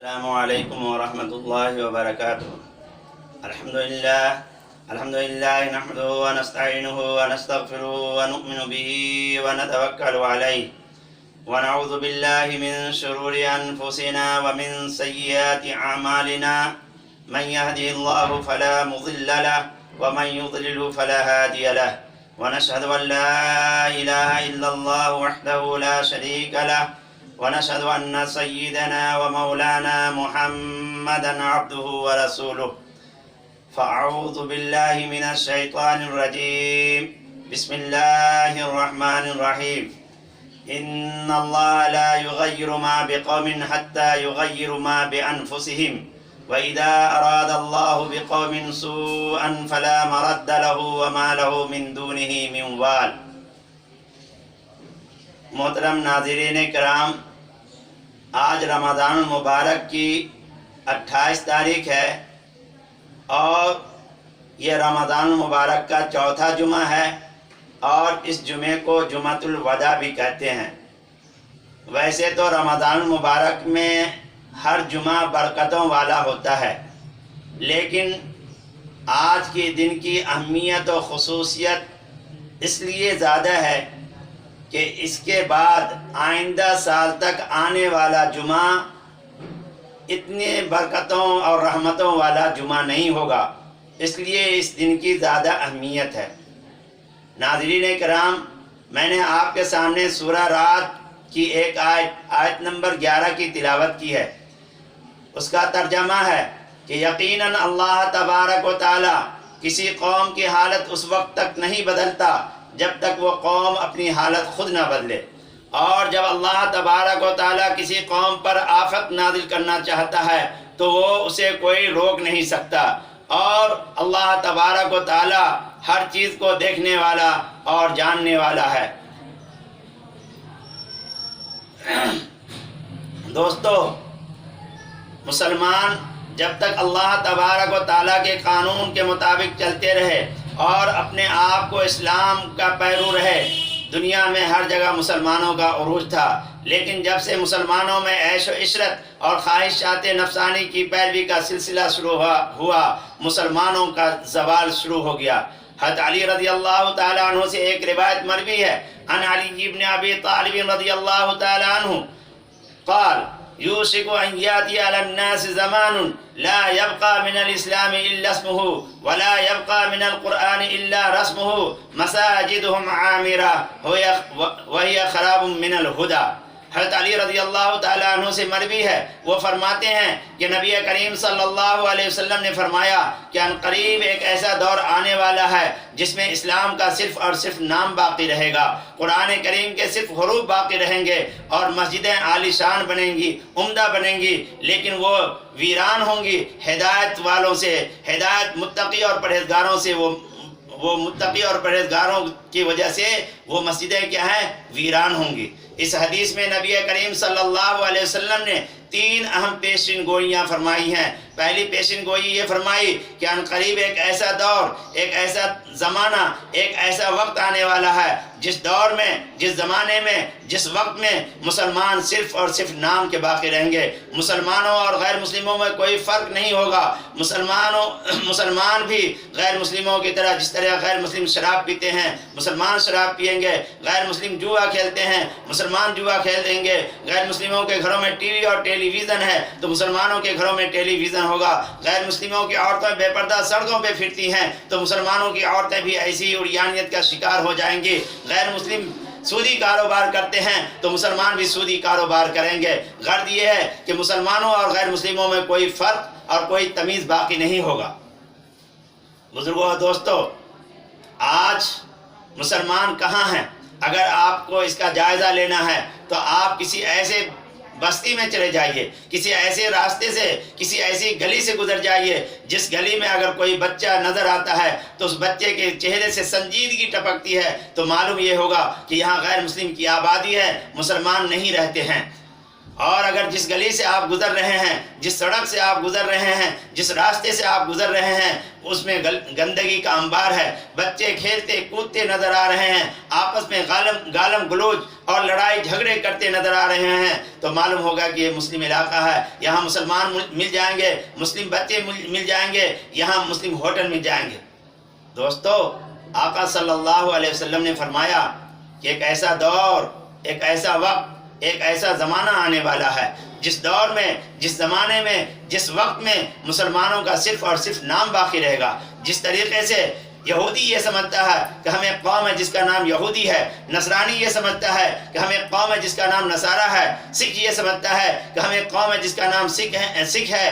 السلام علیکم ورحمۃ اللہ وبرکاتہ۔ الحمدللہ نحمدہ ونستعینہ ونستغفرہ ونؤمن بہ ونتوکل علیہ ونعوذ باللہ من شرور انفسنا ومن سیئات اعمالنا من یہدہ اللہ فلا مضل لہ ومن یضلل فلا ہادی لہ ونشہد ان لا الہ الا اللہ وحدہ لا شریک لہ ونشهد أن سيدنا ومولانا محمدا عبده ورسوله فأعوذ بالله من الشيطان الرجيم بسم الله الرحمن الرحيم إن الله لا يغير ما بقوم حتى يغيروا ما بأنفسهم وإذا أراد الله بقوم سوءا فلا مرد له وما له من دونه من وال۔ محترم ناظرین کرام، آج رمضان المبارک کی 28 تاریخ ہے اور یہ رمضان المبارک کا چوتھا جمعہ ہے اور اس جمعے کو جمعۃ الوداع بھی کہتے ہیں۔ ویسے تو رمضان المبارک میں ہر جمعہ برکتوں والا ہوتا ہے، لیکن آج کے دن کی اہمیت و خصوصیت اس لیے زیادہ ہے کہ اس کے بعد آئندہ سال تک آنے والا جمعہ اتنے برکتوں اور رحمتوں والا جمعہ نہیں ہوگا، اس لیے اس دن کی زیادہ اہمیت ہے۔ ناظرین کرام، میں نے آپ کے سامنے سورہ رات کی ایک آیت نمبر 11 کی تلاوت کی ہے۔ اس کا ترجمہ ہے کہ یقیناً اللہ تبارک و تعالی کسی قوم کی حالت اس وقت تک نہیں بدلتا جب تک وہ قوم اپنی حالت خود نہ بدلے، اور جب اللہ تبارک و تعالیٰ کسی قوم پر آفت نازل کرنا چاہتا ہے تو وہ اسے کوئی روک نہیں سکتا، اور اللہ تبارک و تعالیٰ ہر چیز کو دیکھنے والا اور جاننے والا ہے۔ دوستو، مسلمان جب تک اللہ تبارک و تعالیٰ کے قانون کے مطابق چلتے رہے اور اپنے آپ کو اسلام کا پیرو رہے، دنیا میں ہر جگہ مسلمانوں کا عروج تھا، لیکن جب سے مسلمانوں میں عیش و عشرت اور خواہشات نفسانی کی پیروی کا سلسلہ شروع ہوا، مسلمانوں کا زوال شروع ہو گیا۔ حضرت علی رضی اللہ تعالیٰ عنہ سے ایک روایت مروی ہے، عن علی بن ابی طالب رضی اللہ تعالیٰ عنہ قال يوشك أن يأتي على الناس زمان لا يبقى من الإسلام إلا اسمه ولا يبقى من القرآن إلا رسمه مساجدهم عامرة وهي خراب من الهدى۔ حضرت علی رضی اللہ تعالیٰ عنہ سے مروی ہے، وہ فرماتے ہیں کہ نبی کریم صلی اللہ علیہ وسلم نے فرمایا کہ ان قریب ایک ایسا دور آنے والا ہے جس میں اسلام کا صرف اور صرف نام باقی رہے گا، قرآن کریم کے صرف حروف باقی رہیں گے، اور مسجدیں عالی شان بنیں گی، عمدہ بنیں گی، لیکن وہ ویران ہوں گی ہدایت والوں سے، ہدایت متقی اور پرہیزگاروں سے، وہ متقی اور پرہیزگاروں کی وجہ سے وہ مسجدیں کیا ہیں؟ ویران ہوں گی۔ اس حدیث میں نبی کریم صلی اللہ علیہ وسلم نے 3 اہم پیشین گوئیاں فرمائی ہیں۔ پہلی پیشین گوئی یہ فرمائی کہ ان قریب ایک ایسا دور، ایک ایسا زمانہ، ایک ایسا وقت آنے والا ہے جس دور میں، جس زمانے میں، جس وقت میں مسلمان صرف اور صرف نام کے باقی رہیں گے، مسلمانوں اور غیر مسلموں میں کوئی فرق نہیں ہوگا، مسلمان بھی غیر مسلموں کی طرح، جس طرح غیر مسلم شراب پیتے ہیں مسلمان شراب پئیں گے، غیر مسلم جوا کھیلتے ہیں مسلمان جوا کھیل دیں گے، غیر مسلموں کے گھروں میں ٹی وی اور ٹیلی ویژن ہے تو مسلمانوں کے گھروں میں ٹیلی ویژن ہوگا، غیر مسلموں کی عورتیں بے پردہ سڑکوں پہ پھرتی ہیں تو مسلمانوں کی عورتیں بھی ایسی عریانیت کا شکار ہو جائیں گی، غیر مسلم سودی کاروبار کرتے ہیں تو مسلمان بھی سودی کاروبار کریں گے۔ غرض یہ ہے کہ مسلمانوں اور غیر مسلموں میں کوئی فرق اور کوئی تمیز باقی نہیں ہوگا۔ بزرگوں اور دوستو، آج مسلمان کہاں ہیں؟ اگر آپ کو اس کا جائزہ لینا ہے تو آپ کسی ایسے بستی میں چلے جائیے، کسی ایسے راستے سے، کسی ایسی گلی سے گزر جائیے جس گلی میں اگر کوئی بچہ نظر آتا ہے تو اس بچے کے چہرے سے سنجیدگی ٹپکتی ہے تو معلوم یہ ہوگا کہ یہاں غیر مسلم کی آبادی ہے، مسلمان نہیں رہتے ہیں۔ اور اگر جس گلی سے آپ گزر رہے ہیں، جس سڑک سے آپ گزر رہے ہیں، جس راستے سے آپ گزر رہے ہیں، اس میں گندگی کا انبار ہے، بچے کھیلتے کودتے نظر آ رہے ہیں، آپس میں گالم گلوچ اور لڑائی جھگڑے کرتے نظر آ رہے ہیں، تو معلوم ہوگا کہ یہ مسلم علاقہ ہے، یہاں مسلمان مل جائیں گے، مسلم بچے مل جائیں گے، یہاں مسلم ہوٹل مل جائیں گے۔ دوستو، آقا صلی اللہ علیہ وسلم نے فرمایا کہ ایک ایسا دور، ایک ایسا وقت، ایک ایسا زمانہ آنے والا ہے جس دور میں، جس زمانے میں، جس وقت میں مسلمانوں کا صرف اور صرف نام باقی رہے گا۔ جس طریقے سے یہودی یہ سمجھتا ہے کہ ہم ایک قوم ہے جس کا نام یہودی ہے، نصرانی یہ سمجھتا ہے کہ ہم ایک قوم ہے جس کا نام نصارہ ہے، سکھ یہ سمجھتا ہے کہ ہم ایک قوم ہے جس کا نام سکھ ہے،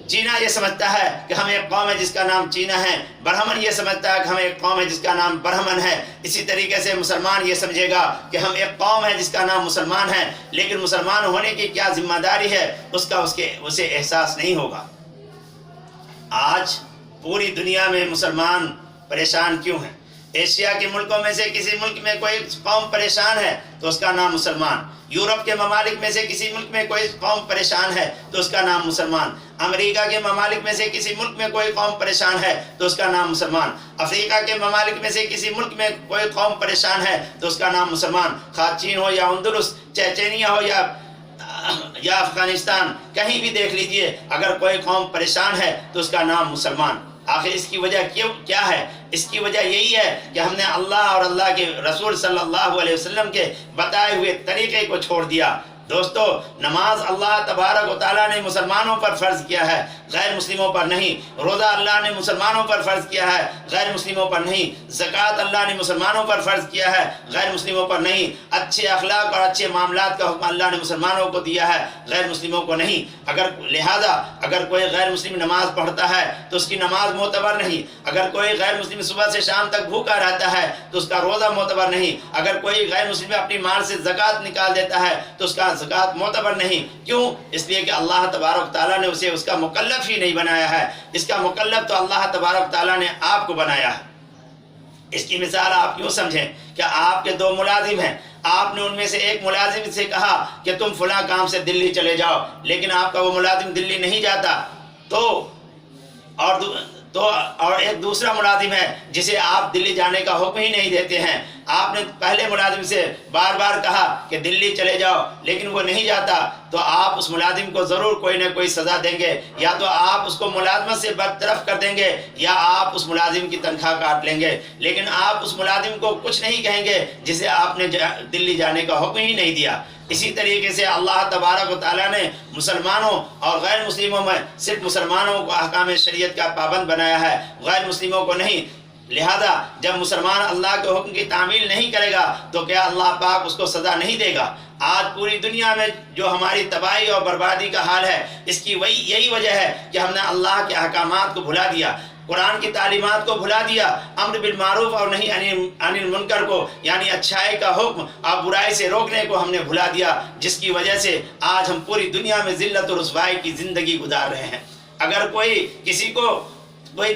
چینا یہ سمجھتا ہے کہ ہم ایک قوم ہے جس کا نام چینا ہے، برہمن یہ سمجھتا ہے کہ ہم ایک قوم ہے جس کا نام برہمن ہے۔ اسی طریقے سے مسلمان یہ سمجھے گا کہ ہم ایک قوم ہے جس کا نام مسلمان ہے، لیکن مسلمان ہونے کی کیا ذمہ داری ہے اس کا اسے احساس نہیں ہوگا۔ آج پوری دنیا میں مسلمان پریشان کیوں ہیں؟ ایشیا کے ملکوں میں سے کسی ملک میں کوئی قوم پریشان ہے تو اس کا نام مسلمان، یورپ کے ممالک میں سے کسی ملک میں کوئی قوم پریشان ہے تو اس کا نام مسلمان، امریکہ کے ممالک میں سے کسی ملک میں کوئی قوم پریشان ہے تو اس کا نام مسلمان، افریقہ کے ممالک میں سے کسی ملک میں کوئی قوم پریشان ہے تو اس کا نام مسلمان، خواہ چین ہو یا اندلس، چیچینیا ہو یا افغانستان، کہیں بھی دیکھ لیجئے، اگر کوئی قوم پریشان ہے تو اس کا نام مسلمان۔ آخر اس کی وجہ کیا ہے؟ اس کی وجہ یہی ہے کہ ہم نے اللہ اور اللہ کے رسول صلی اللہ علیہ وسلم کے بتائے ہوئے طریقے کو چھوڑ دیا۔ دوستو، نماز اللہ تبارک و تعالیٰ نے مسلمانوں پر فرض کیا ہے، غیر مسلموں پر نہیں۔ روزہ اللہ نے مسلمانوں پر فرض کیا ہے، غیر مسلموں پر نہیں۔ زکوٰۃ اللہ نے مسلمانوں پر فرض کیا ہے، غیر مسلموں پر نہیں۔ اچھے اخلاق اور اچھے معاملات کا حکم اللہ نے مسلمانوں کو دیا ہے، غیر مسلموں کو نہیں۔ لہذا اگر کوئی غیر مسلم نماز پڑھتا ہے تو اس کی نماز معتبر نہیں، اگر کوئی غیر مسلم صبح سے شام تک بھوکا رہتا ہے تو اس کا روزہ معتبر نہیں، اگر کوئی غیر مسلم اپنی مال سے زکوٰۃ نکال دیتا ہے تو اس کا زکوٰۃ معتبر نہیں۔ کیوں؟ اس لیے کہ اللہ تبارک تعالیٰ نے اسے اس کا مکلف ہی نہیں بنایا ہے۔ اس کا مکلف تو اللہ تبارک تعالیٰ نے آپ کو بنایا ہے۔ اس کی مثال آپ یوں سمجھیں کہ آپ کے 2 ملازم ہیں، آپ نے ان میں سے ایک ملازم سے کہا کہ تم فلاں کام سے دلی چلے جاؤ، لیکن آپ کا وہ ملازم دلی نہیں جاتا، اور ایک دوسرا ملازم ہے جسے آپ دلی جانے کا حکم ہی نہیں دیتے ہیں۔ آپ نے پہلے ملازم سے بار بار کہا کہ دلی چلے جاؤ، لیکن وہ نہیں جاتا، تو آپ اس ملازم کو ضرور کوئی نہ کوئی سزا دیں گے، یا تو آپ اس کو ملازمت سے برطرف کر دیں گے یا آپ اس ملازم کی تنخواہ کاٹ لیں گے، لیکن آپ اس ملازم کو کچھ نہیں کہیں گے جسے آپ نے دلی جانے کا حکم ہی نہیں دیا۔ اسی طریقے سے اللہ تبارک و تعالیٰ نے مسلمانوں اور غیر مسلموں میں صرف مسلمانوں کو احکام شریعت کا پابند بنایا ہے، غیر مسلموں کو نہیں۔ لہذا جب مسلمان اللہ کے حکم کی تعمیل نہیں کرے گا تو کیا اللہ پاک اس کو سزا نہیں دے گا؟ آج پوری دنیا میں جو ہماری تباہی اور بربادی کا حال ہے، اس کی یہی وجہ ہے کہ ہم نے اللہ کے احکامات کو بھلا دیا، قرآن کی تعلیمات کو بھلا دیا، امر بالمعروف اور نہی عن المنکر کو، یعنی اچھائی کا حکم اور برائی سے روکنے کو ہم نے بھلا دیا، جس کی وجہ سے آج ہم پوری دنیا میں ذلت و رسوائی کی زندگی گزار رہے ہیں۔ اگر کوئی کسی کو کوئی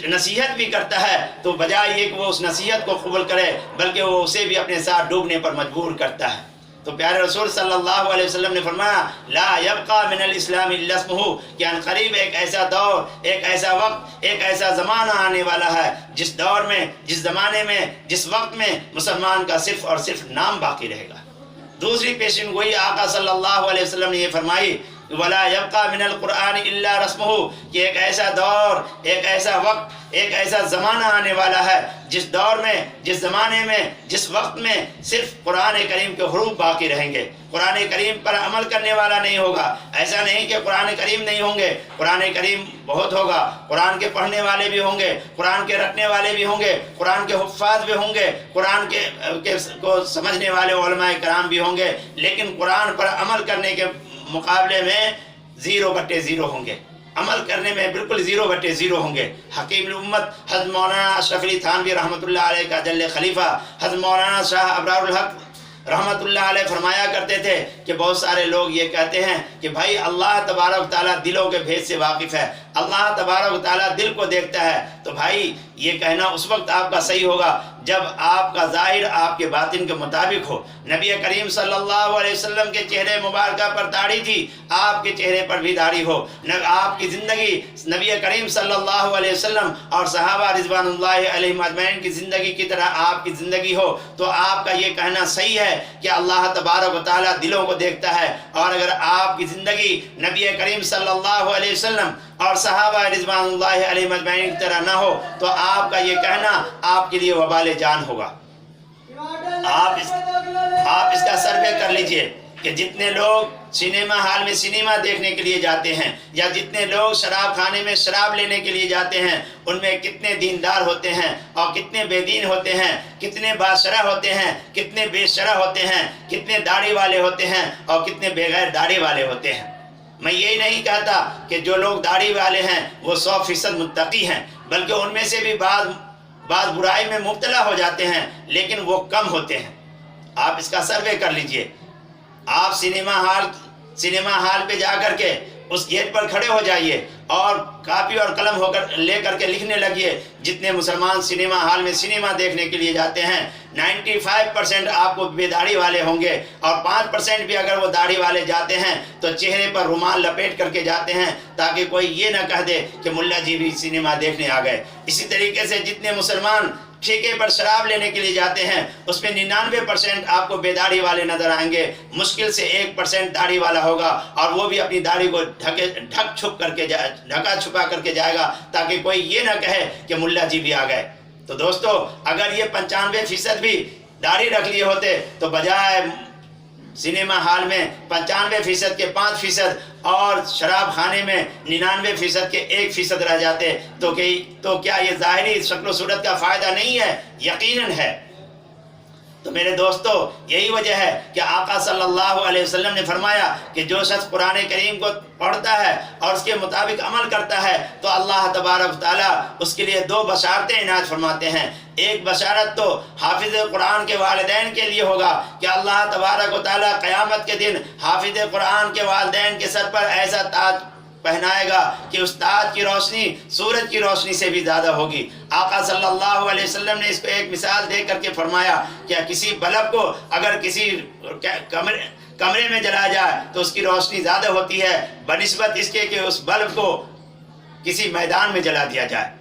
نصیحت بھی کرتا ہے تو بجائے یہ کہ وہ اس نصیحت کو قبول کرے، بلکہ وہ اسے بھی اپنے ساتھ ڈوبنے پر مجبور کرتا ہے۔ تو پیارے رسول صلی اللہ علیہ وسلم نے فرمایا لا یبقى من الاسلام الا اسمہ، کہ ان قریب ایک ایسا دور، ایک ایسا وقت، ایک ایسا زمانہ آنے والا ہے جس دور میں، جس زمانے میں، جس وقت میں مسلمان کا صرف اور صرف نام باقی رہے گا۔ دوسری پیشن گوئی آقا صلی اللہ علیہ وسلم نے یہ فرمائی ولا یبقى من القرآن الا رسمہ، کہ ایک ایسا دور، ایک ایسا وقت، ایک ایسا زمانہ آنے والا ہے جس دور میں، جس زمانے میں، جس وقت میں صرف قرآن کریم کے حروف باقی رہیں گے، قرآن کریم پر عمل کرنے والا نہیں ہوگا۔ ایسا نہیں کہ قرآن کریم نہیں ہوں گے، قرآن کریم بہت ہوگا، قرآن کے پڑھنے والے بھی ہوں گے، قرآن کے رٹنے والے بھی ہوں گے، قرآن کے حفاظ بھی ہوں گے، قرآن کو سمجھنے والے علماء کرام بھی ہوں گے، لیکن قرآن پر عمل کرنے کے مقابلے میں 0/0 ہوں گے، عمل کرنے میں بالکل 0/0 ہوں گے۔ حکیم الامت حضرت مولانا اشرف علی تھانوی رحمۃ اللہ علیہ کا جل خلیفہ حضرت مولانا شاہ ابرار الحق رحمۃ اللہ علیہ فرمایا کرتے تھے کہ بہت سارے لوگ یہ کہتے ہیں کہ بھائی اللہ تبارک تعالیٰ دلوں کے بھید سے واقف ہے، اللہ تبارک تعالیٰ دل کو دیکھتا ہے، تو بھائی یہ کہنا اس وقت آپ کا صحیح ہوگا جب آپ کا ظاہر آپ کے باطن کے مطابق ہو۔ نبی کریم صلی اللہ علیہ وسلم کے چہرے مبارکہ پر داڑھی تھی، آپ کے چہرے پر بھی داڑھی ہو۔ آپ کی زندگی نبی کریم صلی اللہ علیہ وسلم اور صحابہ رضوان اللہ علیہم اجمعین کی زندگی کی طرح آپ کی زندگی ہو، تو آپ کا یہ کہنا صحیح ہے کہ اللہ تبارک و تعالیٰ دلوں کو دیکھتا ہے۔ اور اگر آپ کی زندگی نبی کریم صلی اللہ علیہ وسلم اور صحابہ رضوان اللہ علیہم اجمعین کی طرح نہ ہو تو آپ کا یہ کہنا آپ کے لیے وبال جان ہوگا۔ آپ اس کا سروے کر لیجئے کہ جتنے لوگ سینما ہال میں سینما دیکھنے کے لیے جاتے ہیں یا جتنے لوگ شراب خانے میں شراب لینے کے لیے جاتے ہیں، ان میں کتنے دیندار ہوتے ہیں اور کتنے بے دین ہوتے ہیں، کتنے باشرہ ہوتے ہیں، کتنے بے شرع ہوتے ہیں، کتنے داڑھی والے ہوتے ہیں اور کتنے بغیر داڑھی والے ہوتے ہیں۔ میں یہی نہیں کہتا کہ جو لوگ داڑھی والے ہیں وہ 100% متقی ہیں، بلکہ ان میں سے بھی بعض برائی میں مبتلا ہو جاتے ہیں، لیکن وہ کم ہوتے ہیں۔ آپ اس کا سروے کر لیجئے۔ آپ سینما ہال پہ جا کر کے اس گیٹ پر کھڑے ہو جائیے اور کاپی اور قلم لے کر کے لکھنے لگیے۔ جتنے مسلمان سینما ہال میں سینما دیکھنے کے لیے جاتے ہیں 95% آپ کو بے داڑھی والے ہوں گے، اور 5% بھی اگر وہ داڑھی والے جاتے ہیں تو چہرے پر رومال لپیٹ کر کے جاتے ہیں تاکہ کوئی یہ نہ کہہ دے کہ ملا جی بھی سینما دیکھنے آ گئے۔ اسی طریقے سے جتنے مسلمان ٹھیکے پر شراب لینے کے لیے جاتے ہیں اس میں 99% آپ کو بے داڑھی والے نظر آئیں گے، مشکل سے 1% داڑھی والا ہوگا، اور وہ بھی اپنی داڑھی کو ڈھکا چھپا کر کے جائے گا تاکہ کوئی یہ نہ کہے کہ ملا جی بھی آ گئے۔ تو دوستو، اگر یہ 95% بھی داڑھی رکھ لیے ہوتے تو بجائے سینما ہال میں 95% کے 5% اور شراب خانے میں 99% کے 1% رہ جاتے تو کیا یہ ظاہری شکل و صورت کا فائدہ نہیں ہے؟ یقیناً ہے۔ تو میرے دوستو، یہی وجہ ہے کہ آقا صلی اللہ علیہ وسلم نے فرمایا کہ جو شخص قرآن کریم کو پڑھتا ہے اور اس کے مطابق عمل کرتا ہے تو اللہ تبارک تعالیٰ اس کے لیے 2 بشارتیں عنایت فرماتے ہیں۔ ایک بشارت تو حافظ قرآن کے والدین کے لیے ہوگا کہ اللہ تبارک و تعالیٰ قیامت کے دن حافظ قرآن کے والدین کے سر پر ایسا تاج پہنائے گا کہ اس تاج کی روشنی سورج کی روشنی سے بھی زیادہ ہوگی۔ آقا صلی اللہ علیہ وسلم نے اس کو ایک مثال دے کر کے فرمایا کہ کسی بلب کو اگر کسی کمرے میں جلایا جائے تو اس کی روشنی زیادہ ہوتی ہے بنسبت اس کے کہ اس بلب کو کسی میدان میں جلا دیا جائے۔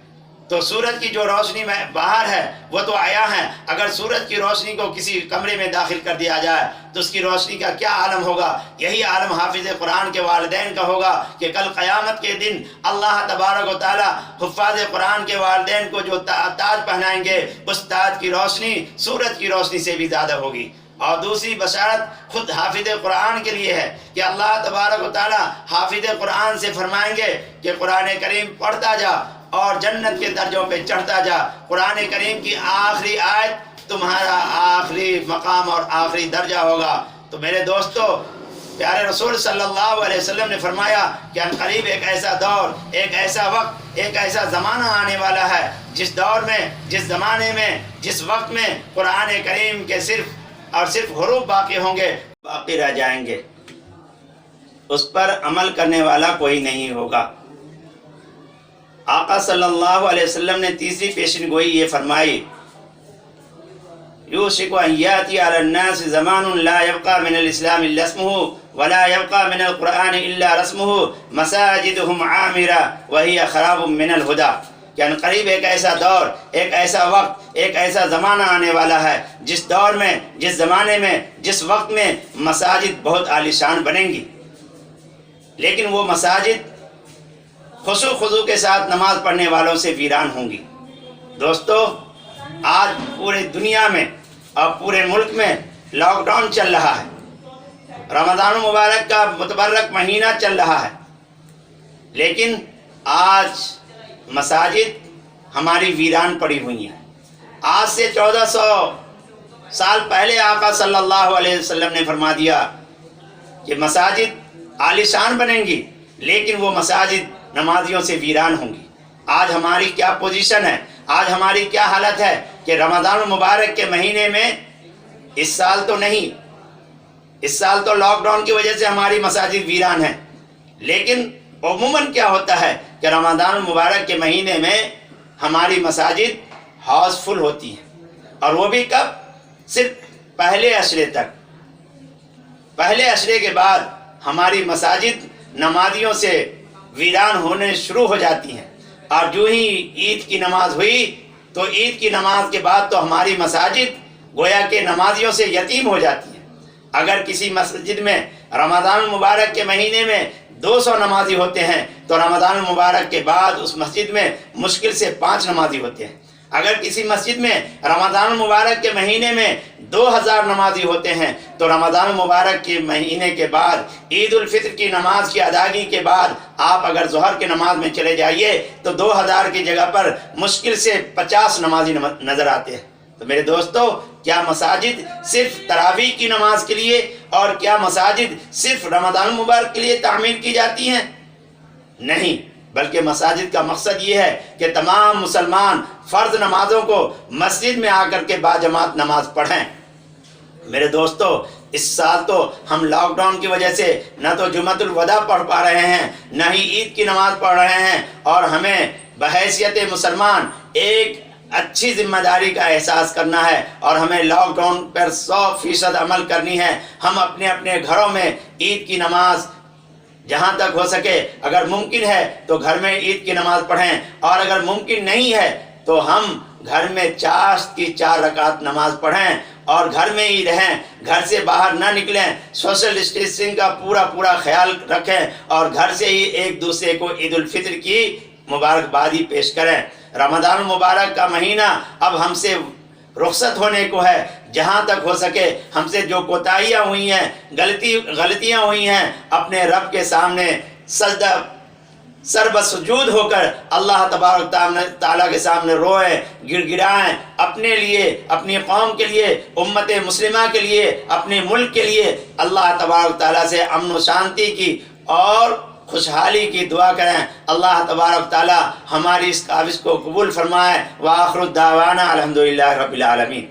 تو سورج کی جو روشنی میں باہر ہے وہ تو عیاں ہے، اگر سورج کی روشنی کو کسی کمرے میں داخل کر دیا جائے تو اس کی روشنی کا کیا عالم ہوگا۔ یہی عالم حافظ قرآن کے والدین کا ہوگا کہ کل قیامت کے دن اللہ تبارک و تعالیٰ حفاظ قرآن کے والدین کو جو تاج پہنائیں گے اس تاج کی روشنی سورج کی روشنی سے بھی زیادہ ہوگی۔ اور دوسری بشارت خود حافظ قرآن کے لیے ہے کہ اللہ تبارک و تعالیٰ حافظ قرآن سے فرمائیں گے کہ قرآن کریم پڑھتا جا اور جنت کے درجوں پہ چڑھتا جا۔ قرآن کریم کی آخری آیت تمہارا آخری مقام اور آخری درجہ ہوگا۔ تو میرے دوستو، پیارے رسول صلی اللہ علیہ وسلم نے فرمایا کہ ان قریب ایک ایسا دور، ایک ایسا وقت، ایک ایسا زمانہ آنے والا ہے جس دور میں، جس زمانے میں، جس وقت میں قرآن کریم کے صرف اور صرف حروف باقی ہوں گے، باقی رہ جائیں گے، اس پر عمل کرنے والا کوئی نہیں ہوگا۔ آقا صلی اللہ علیہ وسلم نے تیسری پیشن گوئی یہ فرمائی، یوشک ان یاتی علی الناس زمان لا یبقى من الاسلام الا اسمه ولا يبقى من القرآن الا رسمه مساجدهم عامرة وهي خراب من الهدى۔ کہ ان قریب ایک ایسا دور، ایک ایسا وقت، ایک ایسا زمانہ آنے والا ہے جس دور میں، جس زمانے میں، جس وقت میں مساجد بہت عالیشان بنیں گی، لیکن وہ مساجد خشوع خضوع کے ساتھ نماز پڑھنے والوں سے ویران ہوں گی۔ دوستو، آج پورے دنیا میں اور پورے ملک میں لاک ڈاؤن چل رہا ہے، رمضان المبارک کا متبرک مہینہ چل رہا ہے، لیکن آج مساجد ہماری ویران پڑی ہوئی ہیں۔ آج سے 1400 سال پہلے آقا صلی اللہ علیہ وسلم نے فرما دیا کہ مساجد عالیشان بنیں گی، لیکن وہ مساجد نمازیوں سے ویران ہوں گی۔ آج ہماری کیا پوزیشن ہے، آج ہماری کیا حالت ہے کہ رمضان المبارک کے مہینے میں اس سال تو نہیں، اس سال تو لاک ڈاؤن کی وجہ سے ہماری مساجد ویران ہیں، لیکن عموماً کیا ہوتا ہے کہ رمضان المبارک کے مہینے میں ہماری مساجد ہاؤس فل ہوتی ہیں، اور وہ بھی کب؟ صرف پہلے عشرے تک۔ پہلے عشرے کے بعد ہماری مساجد نمازیوں سے ویران ہونے شروع ہو جاتی ہیں، اور جو ہی عید کی نماز ہوئی تو عید کی نماز کے بعد تو ہماری مساجد گویا کہ نمازیوں سے یتیم ہو جاتی ہیں۔ اگر کسی مسجد میں رمضان المبارک کے مہینے میں 200 نمازی ہوتے ہیں تو رمضان المبارک کے بعد اس مسجد میں مشکل سے 5 نمازی ہوتے ہیں۔ اگر کسی مسجد میں رمضان المبارک کے مہینے میں 2000 نمازی ہوتے ہیں تو رمضان المبارک کے مہینے کے بعد عید الفطر کی نماز کی ادائیگی کے بعد آپ اگر ظہر کی نماز میں چلے جائیے تو 2000 کی جگہ پر مشکل سے 50 نمازی نظر آتے ہیں۔ تو میرے دوستو، کیا مساجد صرف تراویح کی نماز کے لیے اور کیا مساجد صرف رمضان المبارک کے لیے تعمیر کی جاتی ہیں؟ نہیں، بلکہ مساجد کا مقصد یہ ہے کہ تمام مسلمان فرض نمازوں کو مسجد میں آ کر کے باجماعت نماز پڑھیں۔ میرے دوستو، اس سال تو ہم لاک ڈاؤن کی وجہ سے نہ تو جمعۃ الوداع پڑھ پا رہے ہیں، نہ ہی عید کی نماز پڑھ رہے ہیں، اور ہمیں بحیثیت مسلمان ایک اچھی ذمہ داری کا احساس کرنا ہے، اور ہمیں لاک ڈاؤن پر 100% عمل کرنی ہے۔ ہم اپنے اپنے گھروں میں عید کی نماز جہاں تک ہو سکے، اگر ممکن ہے تو گھر میں عید کی نماز پڑھیں، اور اگر ممکن نہیں ہے تو ہم گھر میں 4 رکعت نماز پڑھیں اور گھر میں ہی رہیں، گھر سے باہر نہ نکلیں، سوشل ڈسٹینسنگ کا پورا خیال رکھیں، اور گھر سے ہی ایک دوسرے کو عید الفطر کی مبارکبادی پیش کریں۔ رمضان المبارک کا مہینہ اب ہم سے رخصت ہونے کو ہے، جہاں تک ہو سکے ہم سے جو کوتاہیاں ہوئی ہیں، غلطیاں ہوئی ہیں، اپنے رب کے سامنے سجدہ سر بسجود ہو کر اللہ تبارک تعالیٰ کے سامنے روئیں، گڑ گڑائیں، اپنے لیے، اپنی قوم کے لیے، امت مسلمہ کے لیے، اپنے ملک کے لیے اللہ تبارک تعالیٰ سے امن و شانتی کی اور خوشحالی کی دعا کریں۔ اللہ تبارک تعالیٰ ہماری اس کاوش کو قبول فرمائے۔ وآخر الدعوانا الحمدللہ رب العالمین۔